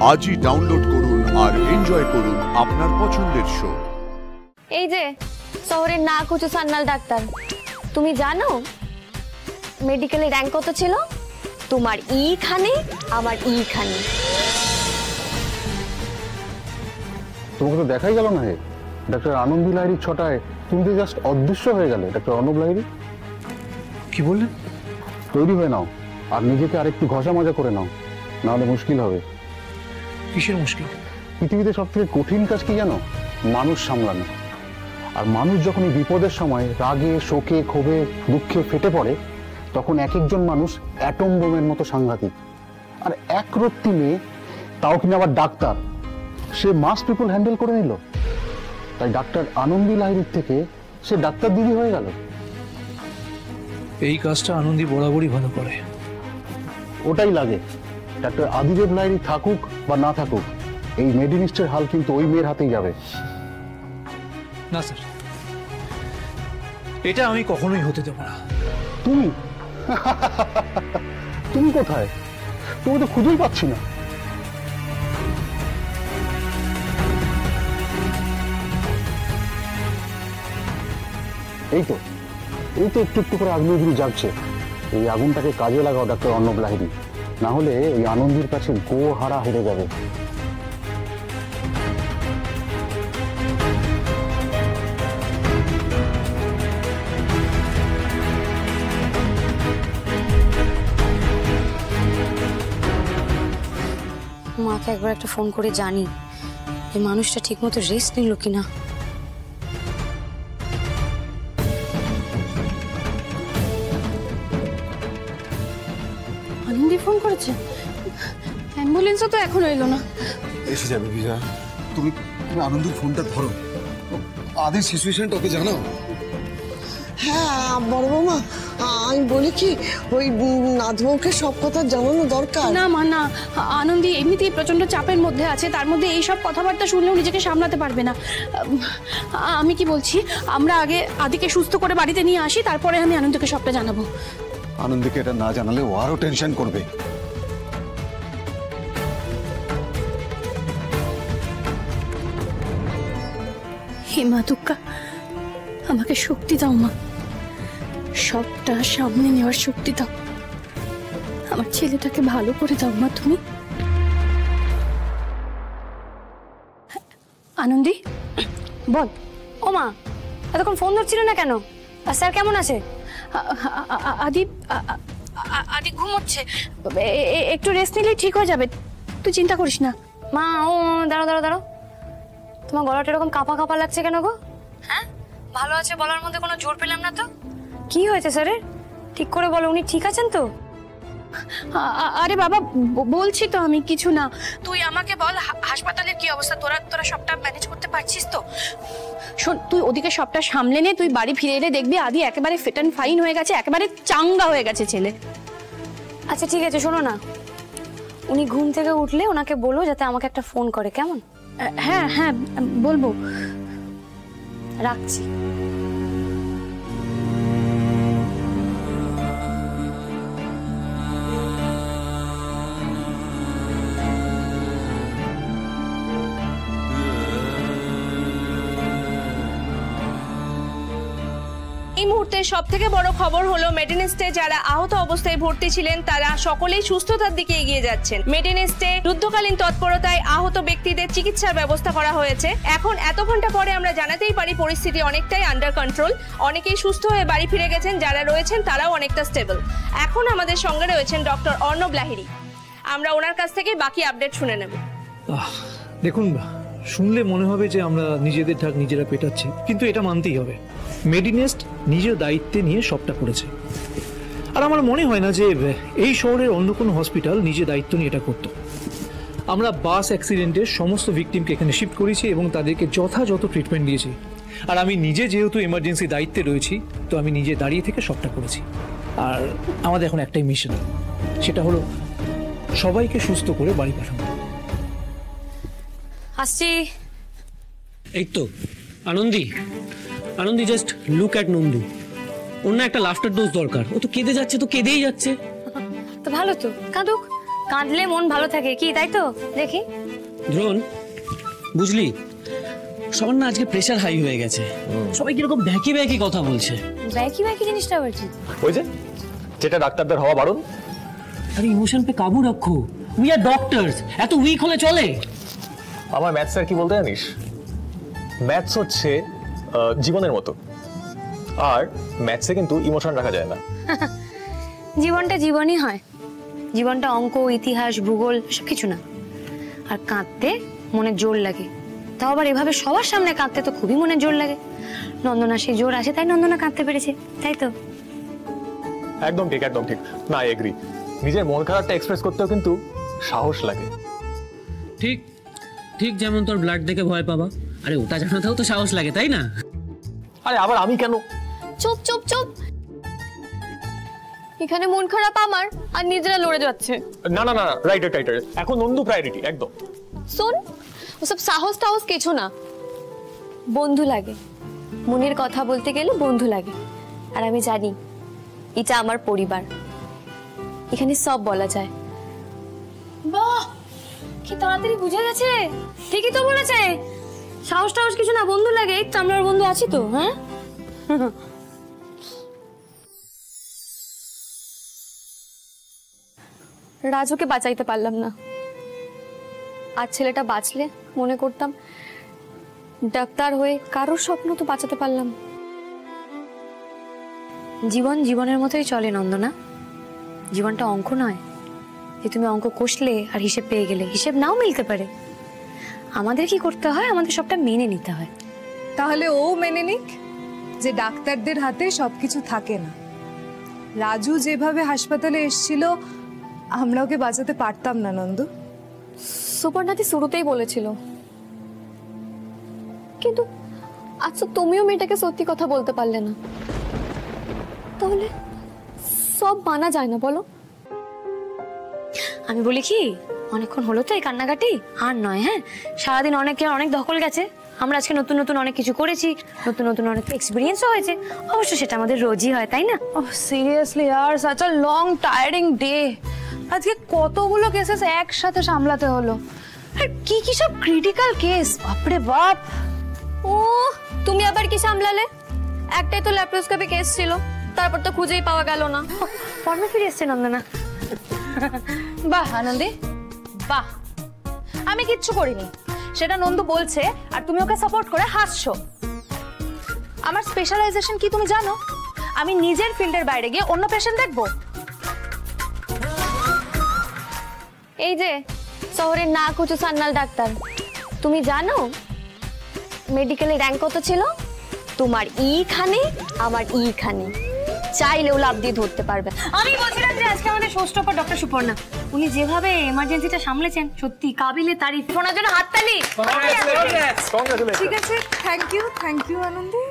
আজই ডাউনলোড করুন আর এনজয় করুন আপনার পছন্দের শো। এই যে শহরের না কুচু সান্নাল ডাক্তার, তুমি জানো মেডিকেলে র্যাঙ্ক কত ছিল? তোমার ইখানে আমার ইখানে। তোমাকে তো দেখাই গেল না হে ডাক্তার আনন্দী লাহিড়ির ছটায় তুমি তো জাস্ট অদৃশ্য হয়ে গেলে। ডাক্তার অর্ণব লাহিড়ি, কি বললেন? তৈরি হয়ে নাও আর নিজেকে আরেকটু ঘষা মাজা করে নাও, নাহলে মুশকিল হবে। কিসের মুশকিল? পৃথিবীতে সব থেকে কঠিন কাজ কি জানো? মানুষ সামলানো। আর মানুষ যখন এই বিপদের সময় রাগে, শোকে, ক্ষোভে, দুঃখে ফেটে পড়ে, তখন এক একজন মানুষ অ্যাটম বোমের মতো সাংঘাতিক। আর একরত্তি মেয়ে, তাও কিনা আবার ডাক্তার, সে মাস পিপল হ্যান্ডেল করে নিল। তাই ডাক্তার আনন্দী লাহিড়ির থেকে সে ডাক্তার দিদি হয়ে গেল। এই কাজটা আনন্দী বরাবরই ভালো করে। ওটাই লাগে। ডাক্তার আদিদেব লাহিড়ি থাকুক বা না থাকুক, এই মেডিনিস্টের হাল কিন্তু ওই মেয়ের হাতেই যাবে। না স্যার, এটা আমি কখনোই হতে দেব না। তুমি তুমি কোথায়? তুমি তো খুঁজেই পাচ্ছি না। এই তো একটু একটু করে আগ্নেয়গিরি জাগছে। এই আগুনটাকে কাজে লাগাও ডাক্তার অর্ণব লাহিড়ি, না হলে এই আনন্দের কাছে গো হারা হেরে যাবে। মাকে একবার একটা ফোন করে জানি এই মানুষটা ঠিকমতো রেস্ট নিল কিনা। আনন্দি ফোন করেছে, অ্যাম্বুলেন্সও তো এখনো এলো না। এসে যাবে বিজয়া, তুমি আনন্দের ফোনটা ধরো, আদের সিচুয়েশনটা ওকে জানাও। হ্যাঁ বড় বৌমা, আমি বলি কি ওই নাজমুলকে সব কথা জানানো দরকার। না মা না, আনন্দি এমনিতেই প্রচন্ড চাপের মধ্যে আছে, তার মধ্যে এই সব কথাবার্তা শুনলেও নিজেকে সামলাতে পারবে না। আমি কি বলছি, আমরা আগে আদিকে সুস্থ করে বাড়িতে নিয়ে আসি, তারপরে আমি আনন্দকে সবটা জানাবো। আনন্দকে এটা না জানালে ও আরো টেনশন করবে। হে মা দুর্গা, আমাকে শক্তি দাও মা, সবটা সামনে নেওয়ার শক্তি দাও। আমার ছেলেটাকে ভালো করে দাও মা তুমি। আনন্দি বল। ও মা, এতক্ষণ ফোন ধরছিল না কেন? আর স্যার কেমন আছে? আদি আদি ঘুমোচ্ছে, একটু রেস্ট নিলেই ঠিক হয়ে যাবে, তুই চিন্তা করিস না। মা ও দাঁড়াও দাঁড়াও দাঁড়াও, তোমার গলাটা এরকম কাঁপা কাঁপা লাগছে কেন গো? হ্যাঁ, ভালো আছে বলার মধ্যে কোনো জোর পেলাম না তো। কি হয়েছে স্যারের? ঠিক করে বলো, উনি ঠিক আছেন তো? আরে বাবা বলছি তো আমি, কিছু না। তুই আমাকে বল হাসপাতালের কি অবস্থা, তোরা সবটা ম্যানেজ করতে পারছিস তো? শোন, তুই ওদিকে সবটা সামলে নে, তুই বাড়ি ফিরে এলে দেখবি আদি একেবারে ফিট অ্যান্ড ফাইন হয়ে গেছে, একেবারে চাঙ্গা হয়ে গেছে ছেলে। আচ্ছা ঠিক আছে, শোনো না, উনি ঘুম থেকে উঠলে ওনাকে বলো যাতে আমাকে একটা ফোন করে, কেমন? হ্যাঁ হ্যাঁ বলবো, রাখছি। এই মুহূর্তে সবথেকে বড় খবর হলো মেডিনিস্টে যারা আহত অবস্থায় ভর্তি ছিলেন তারা সকলেই সুস্থতার দিকে এগিয়ে যাচ্ছেন। মেডিনিস্টে যুদ্ধকালীন তৎপরতায় আহত ব্যক্তিদের চিকিৎসার ব্যবস্থা করা হয়েছে। এখন এত ঘন্টা পরে আমরা জানাতেই পারি পরিস্থিতি অনেকটাই আন্ডার কন্ট্রোল, অনেকেই সুস্থ হয়ে বাড়ি ফিরে গেছেন, যারা রয়েছেন তারাও অনেকটা স্টেবল। এখন আমাদের সঙ্গে রয়েছেন ডক্টর অর্ণব লাহিড়ি, আমরা ওনার কাছ থেকে বাকি আপডেট শুনে নেব। দেখুন, শুনলে মনে হবে যে আমরা নিজেদের ঢাক নিজেরা পেটাচ্ছি, কিন্তু এটা মানতেই হবে মেডিনেস্ট নিজের দায়িত্বে নিয়ে সবটা করেছে। আর আমার মনে হয় না যে এই শহরের অন্য কোনো হসপিটাল নিজে দায়িত্ব নিয়ে এটা করত। আমরা বাস অ্যাক্সিডেন্টের সমস্ত ভিকটিমকে এখানে শিফট করেছি এবং তাদেরকে যথাযথ ট্রিটমেন্ট দিয়েছি। আর আমি নিজে যেহেতু এমার্জেন্সি দায়িত্বে রয়েছি, তো আমি নিজে দাঁড়িয়ে থেকে সবটা করেছি। আর আমাদের এখন একটাই মিশন, সেটা হলো সবাইকে সুস্থ করে বাড়ি পাঠানো। আসছি। এই তো Anandi, Anandi just look at Nandu, অন্য একটা লাফটার ডোজ দরকার। ও তো কেঁদে যাচ্ছে, তো কেঁদেই যাচ্ছে। তো ভালো তো, কাঁদুক, কাঁদলে মন ভালো থাকে, কি তাই তো? দেখি। দ্রোণ, বুঝলি সবার না আজকে প্রেশার হাই হয়ে গেছে, সবাই কিরকম ব্যাকি ব্যাকি কথা বলছে। ব্যাকি ব্যাকি জিনিসটা আবার কি? ওই যে যেটা ডাক্তারদের হওয়া বারণ। আরে ইমোশন পে কাবু রাখো, উই আর ডক্টরস, এত উইক হলে চলে? আমার ম্যাথ স্যার কি বলতে জানিস, ম্যাথস হচ্ছে জীবনের মতো, আর ম্যাথসে কিন্তু ইমোশন রাখা যায় না। জীবনটা জীবনই হয়, জীবনটা অঙ্ক, ইতিহাস, ভূগোল সবকিছু না। আর কাঁদতে মনে জোর লাগে, তাও আবার এভাবে সবার সামনে কাঁদতে তো খুবই মনে জোর লাগে। নন্দনা সে জোর আসে, তাই নন্দনা কাঁদতে পেরেছে, তাই তো? একদম ঠিক, একদম ঠিক। না, এগ্রি। নিজের মন খারাপটা এক্সপ্রেস করতেও কিন্তু সাহস লাগে। ঠিক ঠিক, যেমন তোর ব্লাড দেখে ভয় পাবা, আরে ওটা জানাতেও তো সাহস লাগে, তাই না? আরে আবার আমি কেন? চুপ চুপ চুপ, এখানে মন খারাপ আমার, আর নিজেরা লড়ে যাচ্ছে। না না না, রাইট রাইট রাইট, এখন নন্দু প্রায়োরিটি একদম। শোন, ওসব সাহস টাহস কিছু না, বন্ধু লাগে, মনের কথা বলতে গেলে বন্ধু লাগে। আর আমি জানি এটা আমার পরিবার, এখানে সব বলা যায়। বাহ, কি তাড়াতাড়ি বুঝে গেছে। ঠিকই তো বলেছে, সাহস টাহস কিছু না, বন্ধু লাগে। এই তো আমরা ওর বন্ধু আছি তো। হ্যাঁ, রাজুকে বাঁচাইতে পারলাম না, আর ছেলেটা বাঁচলে মনে করতাম ডাক্তার হয়ে কারোর স্বপ্ন তো বাঁচাতে পারলাম। জীবন জীবনের মতোই চলে নন্দনা, জীবনটা অঙ্ক নয় যে তুমি অঙ্ক কষলে আর হিসেব পেয়ে গেলে। হিসেব নাও মিলতে পারে, আমাদের কি করতে হয়, আমাদের সবটা মেনে নিতে হয়। তাহলে ও মেনে নিক যে ডাক্তারদের হাতে সবকিছু থাকে না। রাজু যেভাবে হাসপাতালে এসেছিল আমরা ওকে বাঁচাতে পারতাম না নন্দু। সুপর্ণাদি শুরুতেই বলেছিল, কিন্তু আচ্ছা তুমিও মেয়েটাকে সত্যি কথা বলতে পারলে না, তাহলে সব মানা যায় না বলো? আমি বলি কি, অনেকক্ষণ হলো তো এই কান্নাকাটি, আর নয়। হ্যাঁ, সারাদিন অনেক দখল গেছে, আমরা আজকে নতুন নতুন অনেক কিছু করেছি, নতুন নতুন অনেক এক্সপিরিয়েন্সও হয়েছে। অবশ্য সেটা আমাদের রোজই হয়, তাই না? সিরিয়াসলি यार, such a long tiring day। আজকে কতগুলো কেসেস একসাথে সামলাতে হলো, আর কি কি সব ক্রিটিক্যাল কেস, বাপরে বাপ। ও তুমি আবার কি সামলালে? একটাই তো ল্যাপ্রোস্কোপি কেস ছিল, তারপর তো খুঁজেই পাওয়া গেল না। ফর্মে ফিরে এসছে নন্দনা। বাহ আনন্দে, বাহ। আমি কিচ্ছু করিনি, সেটা নন্দু বলছে, আর তুমি ওকে সাপোর্ট করে হাসছো। আমার স্পেশালাইজেশন কি তুমি জানো? আমি নিজের ফিল্ডের বাইরে গিয়ে অন্য পেশেন্ট দেখবো। এই যে শহরের না কুচু সান্নাল ডাক্তার, তুমি জানো মেডিকেলে র্যাঙ্ক কত ছিল? তোমার ইখানে, আমার ইখানে, চাইলেও লাভ দিয়ে ধরতে পারবে। আমি বলছিলাম যে আজকে আমাদের শোস্টপার ডক্টর সুপর্ণা, উনি যেভাবে এমার্জেন্সিটা সামলেছেন, সত্যি কাবিলে তারিফ। ওনার জন্য হাততালি। ঠিক আছে, থ্যাংক ইউ আনন্দে।